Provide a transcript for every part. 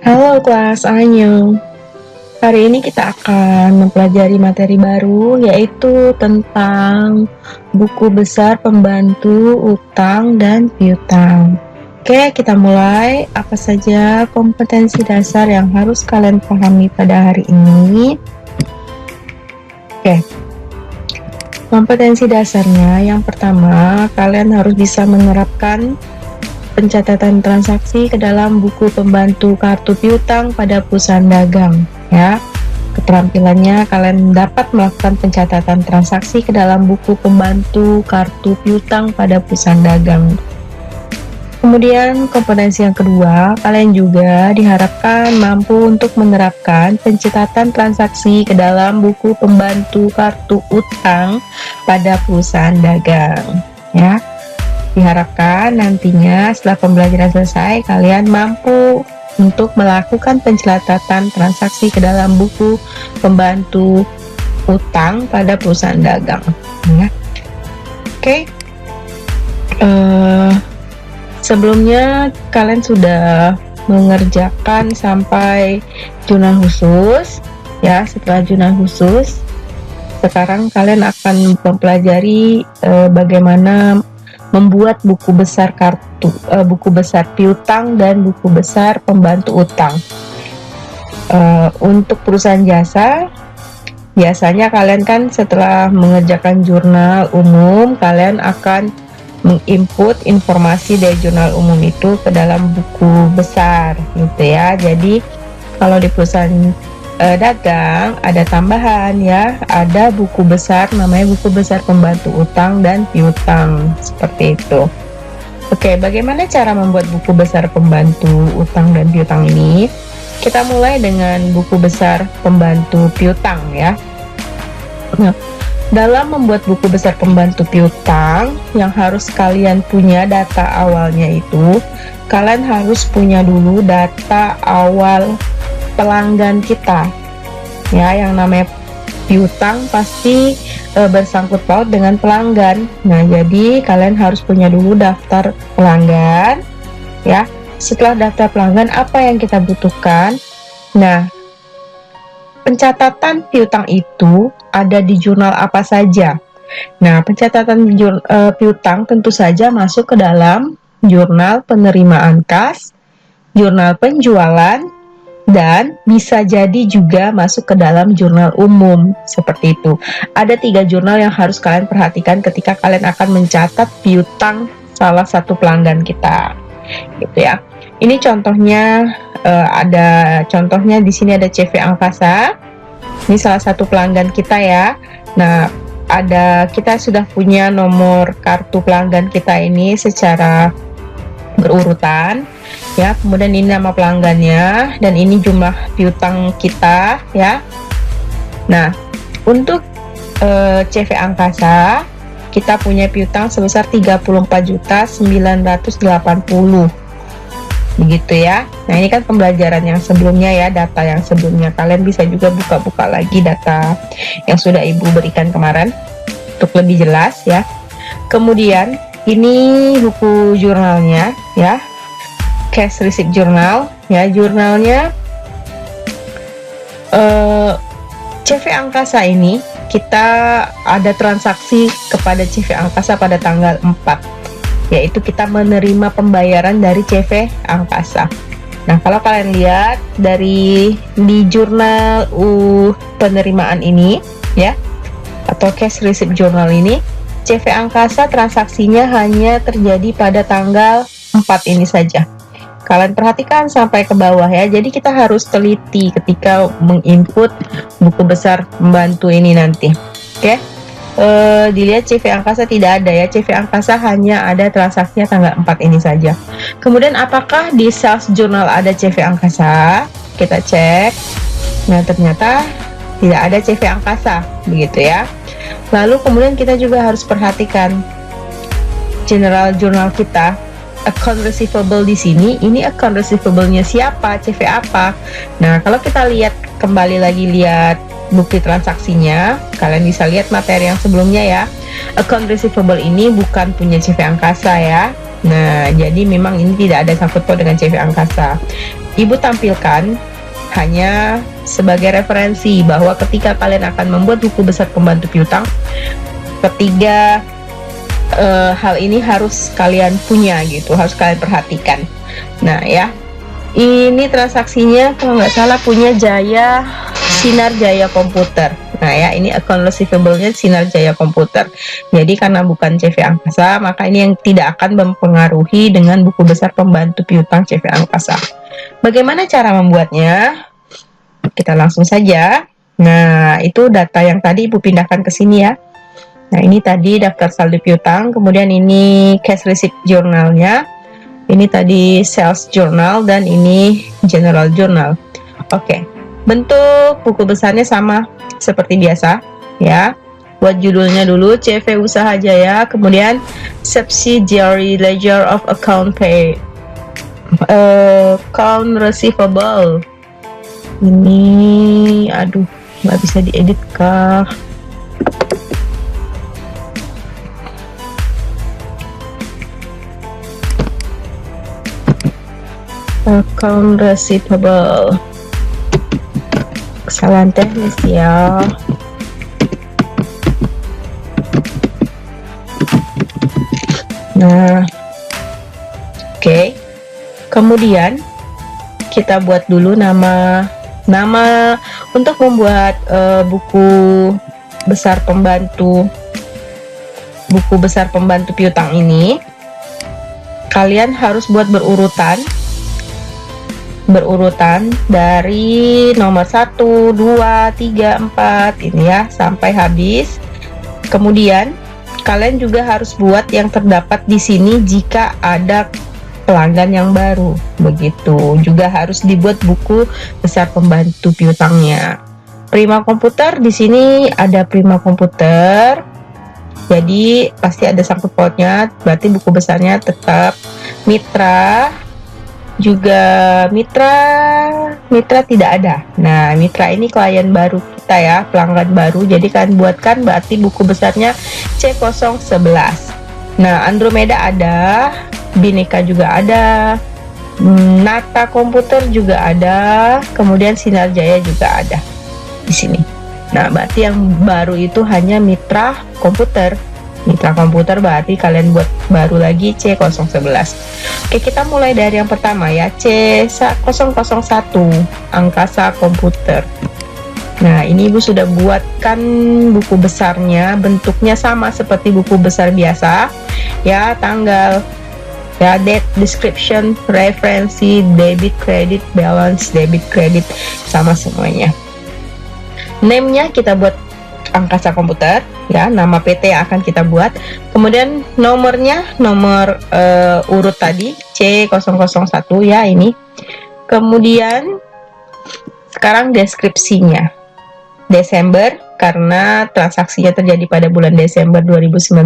Halo kelas Anyong. Hari ini kita akan mempelajari materi baru yaitu tentang buku besar pembantu utang dan piutang. Oke, kita mulai. Apa saja kompetensi dasar yang harus kalian pahami pada hari ini? Oke. Kompetensi dasarnya yang pertama, kalian harus bisa menerapkan pencatatan transaksi ke dalam buku pembantu kartu piutang pada perusahaan dagang, ya. Keterampilannya kalian dapat melakukan pencatatan transaksi ke dalam buku pembantu kartu piutang pada perusahaan dagang. Kemudian kompetensi yang kedua, kalian juga diharapkan mampu untuk menerapkan pencatatan transaksi ke dalam buku pembantu kartu utang pada perusahaan dagang, ya. Diharapkan nantinya setelah pembelajaran selesai, kalian mampu untuk melakukan pencatatan transaksi ke dalam buku pembantu utang pada perusahaan dagang, ya. Oke. Sebelumnya kalian sudah mengerjakan sampai jurnal khusus, ya. Setelah jurnal khusus, sekarang kalian akan mempelajari bagaimana membuat buku besar buku besar piutang dan buku besar pembantu utang. Untuk perusahaan jasa, biasanya kalian kan setelah mengerjakan jurnal umum, kalian akan menginput informasi dari jurnal umum itu ke dalam buku besar, gitu ya. Jadi kalau di perusahaan dagang ada tambahan, ya, ada buku besar namanya buku besar pembantu utang dan piutang, seperti itu. Oke, bagaimana cara membuat buku besar pembantu utang dan piutang ini? Kita mulai dengan buku besar pembantu piutang, ya. Nah, dalam membuat buku besar pembantu piutang, yang harus kalian punya data awalnya itu, kalian harus punya dulu data awal pelanggan kita, ya. Yang namanya piutang pasti bersangkut paut dengan pelanggan. Nah, jadi kalian harus punya dulu daftar pelanggan, ya. Setelah daftar pelanggan, apa yang kita butuhkan? Nah, pencatatan piutang itu ada di jurnal apa saja? Nah, pencatatan piutang tentu saja masuk ke dalam jurnal penerimaan kas, jurnal penjualan, dan bisa jadi juga masuk ke dalam jurnal umum, seperti itu. Ada 3 jurnal yang harus kalian perhatikan ketika kalian akan mencatat piutang salah satu pelanggan kita, gitu ya. Ini contohnya, ada contohnya di sini ada CV Angkasa. Ini salah satu pelanggan kita, ya. Nah, kita sudah punya nomor kartu pelanggan kita ini secara berurutan, ya. Kemudian ini nama pelanggannya dan ini jumlah piutang kita, ya. Nah, untuk CV Angkasa kita punya piutang sebesar 34.980.000, begitu, ya. Nah, ini kan pembelajaran yang sebelumnya, ya, data yang sebelumnya. Kalian bisa juga buka-buka lagi data yang sudah Ibu berikan kemarin untuk lebih jelas, ya. Kemudian ini buku jurnalnya, ya, cash receipt journal, ya. Jurnalnya CV Angkasa ini kita ada transaksi kepada CV Angkasa pada tanggal 4, yaitu kita menerima pembayaran dari CV Angkasa. Nah, kalau kalian lihat di jurnal penerimaan ini, ya, atau cash receipt journal ini, CV Angkasa transaksinya hanya terjadi pada tanggal 4 ini saja. Kalian perhatikan sampai ke bawah, ya. Jadi kita harus teliti ketika menginput buku besar pembantu ini nanti. Oke. Dilihat CV Angkasa tidak ada, ya. CV Angkasa hanya ada transaksinya tanggal 4 ini saja. Kemudian apakah di sales journal ada CV Angkasa? Kita cek. Nah, ternyata tidak ada CV Angkasa, begitu, ya. Lalu kemudian kita juga harus perhatikan general journal kita, account receivable di sini. Ini account receivable-nya siapa? CV apa? Nah, kalau kita lihat kembali lagi bukti transaksinya, kalian bisa lihat materi yang sebelumnya, ya. Account receivable ini bukan punya CV Angkasa, ya. Nah, jadi memang ini tidak ada sangkut paut dengan CV Angkasa. Ibu tampilkan hanya sebagai referensi bahwa ketika kalian akan membuat buku besar pembantu piutang, ketiga hal ini harus kalian punya gitu, harus kalian perhatikan. Nah ya, ini transaksinya kalau nggak salah punya Jaya, Sinar Jaya Komputer. Nah ya, ini account receivable-nya Sinar Jaya Komputer. Jadi karena bukan CV Angkasa, maka ini yang tidak akan mempengaruhi dengan buku besar pembantu piutang CV Angkasa. Bagaimana cara membuatnya? Kita langsung saja. Nah, itu data yang tadi Ibu pindahkan ke sini ya. Nah, ini tadi daftar saldo piutang, kemudian ini cash receipt journalnya. Ini tadi sales journal dan ini general journal. Oke. Bentuk buku besarnya sama seperti biasa ya. Buat judulnya dulu CV Usaha Jaya, kemudian subsidiary ledger of account pay, account receivable. Ini aduh, nggak bisa diedit kah? Account receivable, kesalahan teknis ya. Nah, oke. Kemudian kita buat dulu nama untuk membuat buku besar pembantu piutang ini. Kalian harus buat berurutan dari nomor 1, 2, 3, 4 ini ya sampai habis. Kemudian kalian juga harus buat yang terdapat di sini jika ada pelanggan yang baru. Begitu juga harus dibuat buku besar pembantu piutangnya. Prima Komputer, di sini ada Prima Komputer. Jadi pasti ada sangkut pautnya, berarti buku besarnya tetap Mitra. Juga Mitra tidak ada. Nah, Mitra ini klien baru kita ya, pelanggan baru. Jadi kalian buatkan berarti buku besarnya C011. Nah, Andromeda ada, Bineka juga ada, Nata Komputer juga ada, kemudian Sinar Jaya juga ada di sini. Nah, berarti yang baru itu hanya Mitra Komputer. Mitra Komputer berarti kalian buat baru lagi C011. Oke, kita mulai dari yang pertama ya, C001 Angkasa Komputer. Nah, ini Ibu sudah buatkan buku besarnya, bentuknya sama seperti buku besar biasa ya, tanggal ya, date, description, referensi, debit, credit, balance, debit, credit, sama semuanya. Name-nya kita buat Angkasa Komputer ya, nama PT yang akan kita buat. Kemudian nomornya, nomor urut tadi C001 ya ini. Kemudian sekarang deskripsinya. Desember karena transaksinya terjadi pada bulan Desember 2019.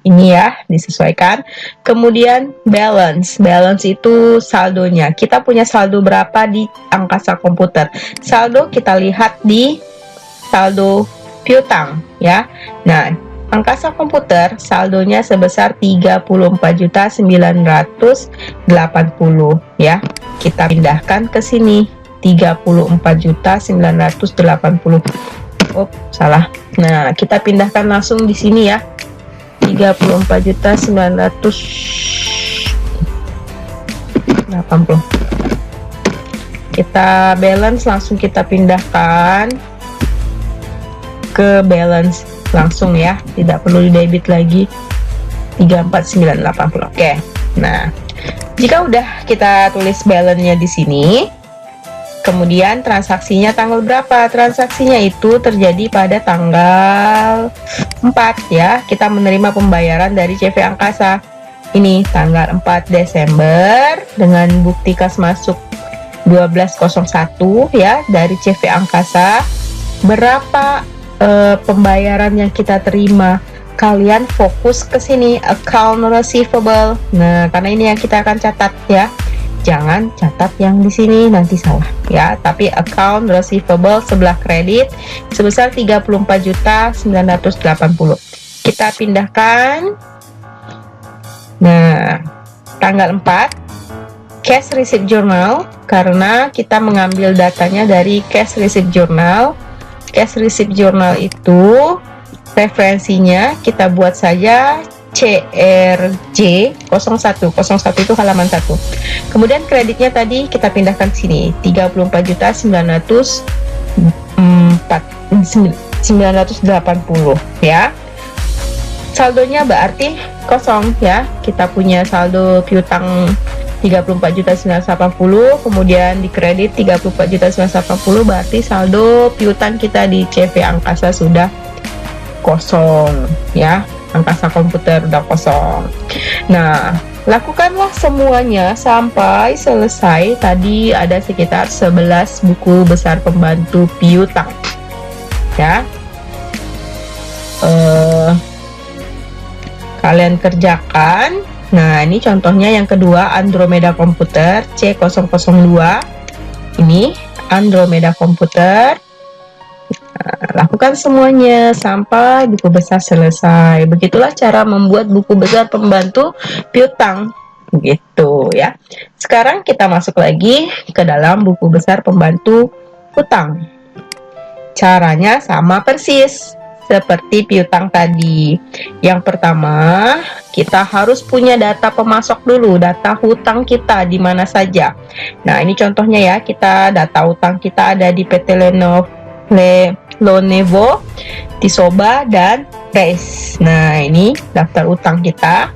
Ini ya, disesuaikan. Kemudian balance itu saldonya. Kita punya saldo berapa di Angkasa Komputer? Saldo kita lihat di saldo piutang ya. Nah, Angkasa Komputer saldonya sebesar 34.980 ya. Kita pindahkan ke sini 34.980. Oh, salah. Nah, kita pindahkan langsung di sini ya. 34.980. Kita balance langsung kita pindahkan ke balance langsung ya, tidak perlu di debit lagi. 34.980. Oke. Nah, jika udah kita tulis balance-nya di sini, kemudian transaksinya tanggal berapa? Transaksinya itu terjadi pada tanggal 4 ya. Kita menerima pembayaran dari CV Angkasa. Ini tanggal 4 Desember dengan bukti kas masuk 1201 ya dari CV Angkasa. Berapa pembayaran yang kita terima? Kalian fokus ke sini, account receivable. Nah, karena ini yang kita akan catat ya. Jangan catat yang di sini, nanti salah ya. Tapi account receivable sebelah kredit sebesar 34.980. Kita pindahkan. Nah, tanggal 4 cash receipt journal karena kita mengambil datanya dari cash receipt journal. Cash receipt journal itu referensinya kita buat saja CRJ 01 itu halaman 1. Kemudian kreditnya tadi kita pindahkan ke sini 34.980 ya. Saldonya berarti kosong ya. Kita punya saldo piutang 34.980, kemudian di kredit 34.980, berarti saldo piutang kita di CV Angkasa sudah kosong ya. Angkasa komputer udah kosong. Nah, lakukanlah semuanya sampai selesai. Tadi ada sekitar 11 buku besar pembantu piutang ya. Kalian kerjakan. Nah, ini contohnya yang kedua, Andromeda Komputer C002. Ini Andromeda Komputer. Nah, lakukan semuanya sampai buku besar selesai. Begitulah cara membuat buku besar pembantu piutang. Gitu ya. Sekarang kita masuk lagi ke dalam buku besar pembantu utang. Caranya sama persis seperti piutang tadi. Yang pertama, kita harus punya data pemasok dulu, data hutang kita di mana saja. Nah, ini contohnya ya, kita data hutang kita ada di PT Lonevo, Tisoba, dan Reis. Nah, ini daftar utang kita.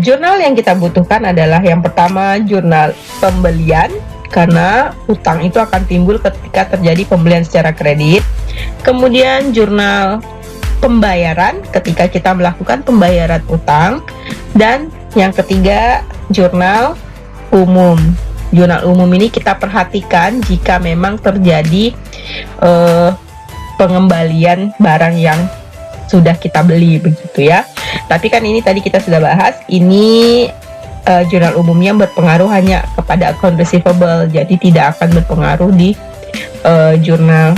Jurnal yang kita butuhkan adalah yang pertama jurnal pembelian, karena utang itu akan timbul ketika terjadi pembelian secara kredit. Kemudian jurnal pembayaran ketika kita melakukan pembayaran utang, dan yang ketiga jurnal umum. Jurnal umum ini kita perhatikan jika memang terjadi pengembalian barang yang sudah kita beli, begitu ya. Tapi kan ini tadi kita sudah bahas, ini jurnal umumnya berpengaruh hanya kepada account receivable, jadi tidak akan berpengaruh di jurnal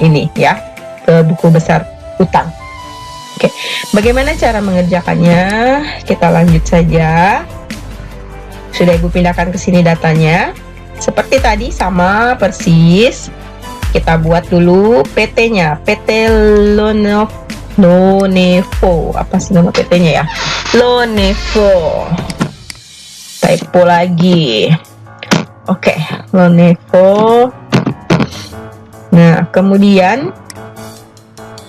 ini ya, ke buku besar utang. Oke, bagaimana cara mengerjakannya? Kita lanjut saja. Sudah Ibu pindahkan ke sini datanya. Seperti tadi sama persis. Kita buat dulu PT-nya, PT Lonevo. Apa sih nama PT-nya ya? Lonevo. Typo lagi. Oke, Lonevo. Nah, kemudian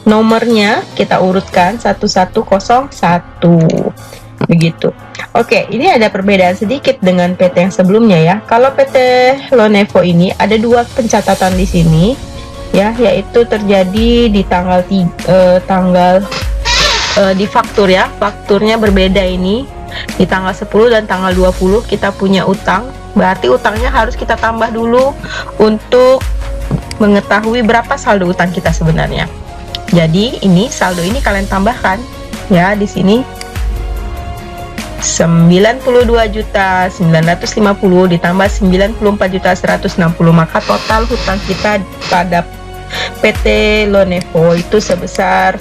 nomornya kita urutkan 1101. Begitu. Oke, ini ada perbedaan sedikit dengan PT yang sebelumnya ya. Kalau PT Lonevo ini ada dua pencatatan di sini ya, yaitu terjadi di di faktur ya. Fakturnya berbeda ini. Di tanggal 10 dan tanggal 20 kita punya utang. Berarti utangnya harus kita tambah dulu untuk mengetahui berapa saldo utang kita sebenarnya. Jadi ini saldo ini kalian tambahkan ya di sini 92.950 ditambah 94.160, maka total hutang kita pada PT Lonevo itu sebesar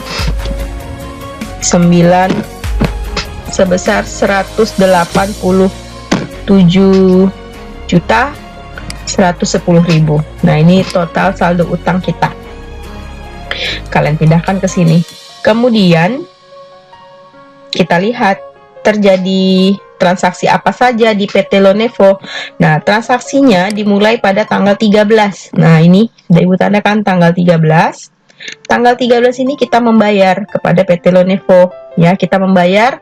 187.110.000. Nah, ini total saldo utang kita. Kalian pindahkan ke sini. Kemudian kita lihat terjadi transaksi apa saja di PT Lonevo. Nah, transaksinya dimulai pada tanggal 13. Nah, ini sudah Ibu tandakan tanggal 13. Tanggal 13 ini kita membayar kepada PT Lonevo. Ya, kita membayar.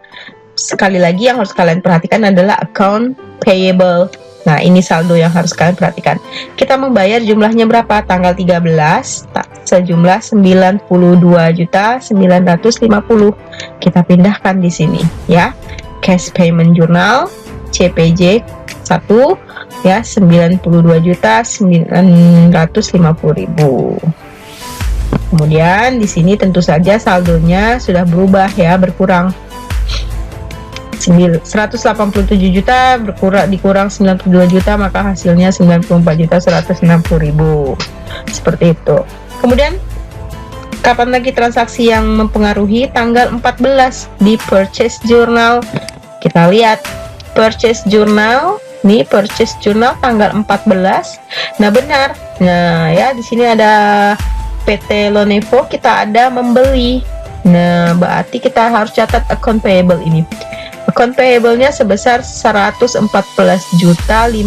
Sekali lagi yang harus kalian perhatikan adalah account payable. Nah, ini saldo yang harus kalian perhatikan. Kita membayar jumlahnya berapa? Tanggal 13 sejumlah 92.950. Kita pindahkan di sini ya. Cash payment journal CPJ 1 ya 92.950.000. Kemudian di sini tentu saja saldonya sudah berubah ya, berkurang. 187 juta dikurang 92 juta, maka hasilnya 94.160.000. Seperti itu. Kemudian kapan lagi transaksi yang mempengaruhi? Tanggal 14 di purchase journal. Kita lihat purchase journal. Nih purchase journal tanggal 14. Nah benar. Nah ya di sini ada PT Lonevo, kita ada membeli. Nah berarti kita harus catat account payable ini. Account payable-nya sebesar 114.510.000.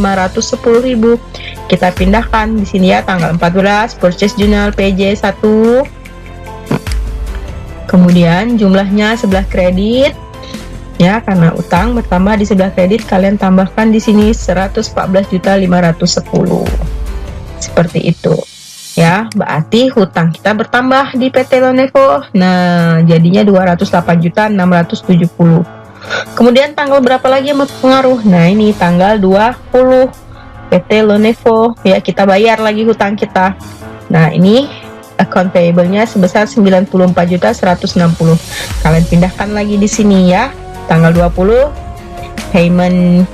Kita pindahkan di sini ya tanggal 14 purchase journal PJ 1. Kemudian jumlahnya sebelah kredit. Ya, karena utang bertambah di sebelah kredit, kalian tambahkan di sini 114.510. Seperti itu. Ya, berarti hutang kita bertambah di PT Lonevo. Nah, jadinya 208.670. Kemudian tanggal berapa lagi yang berpengaruh? Nah, ini tanggal 20 PT Lonevo. Ya, kita bayar lagi hutang kita. Nah, ini account payable-nya sebesar 94.160. Kalian pindahkan lagi di sini ya. Tanggal 20 payment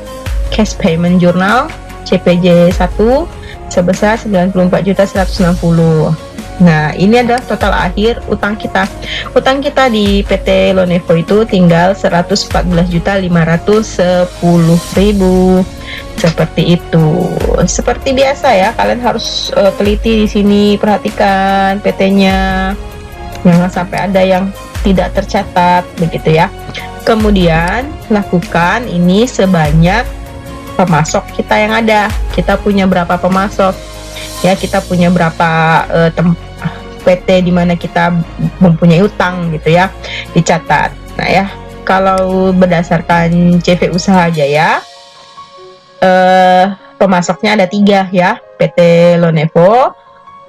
cash payment journal CPJ 1 sebesar 94.160. Nah, ini adalah total akhir utang kita. Utang kita di PT Lonevo itu tinggal 114.510.000. Seperti itu. Seperti biasa ya, kalian harus teliti di sini, perhatikan PT-nya. Jangan sampai ada yang tidak tercatat begitu ya. Kemudian lakukan ini sebanyak pemasok kita yang ada. Kita punya berapa pemasok? Ya, kita punya berapa PT di mana kita mempunyai utang gitu ya, dicatat. Nah ya, kalau berdasarkan CV usaha aja ya, pemasoknya ada 3 ya, PT Lonevo,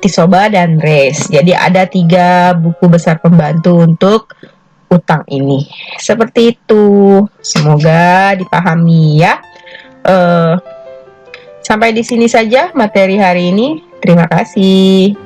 Tisoba, dan Res. Jadi ada 3 buku besar pembantu untuk utang ini. Seperti itu. Semoga dipahami ya. Sampai di sini saja materi hari ini. Terima kasih.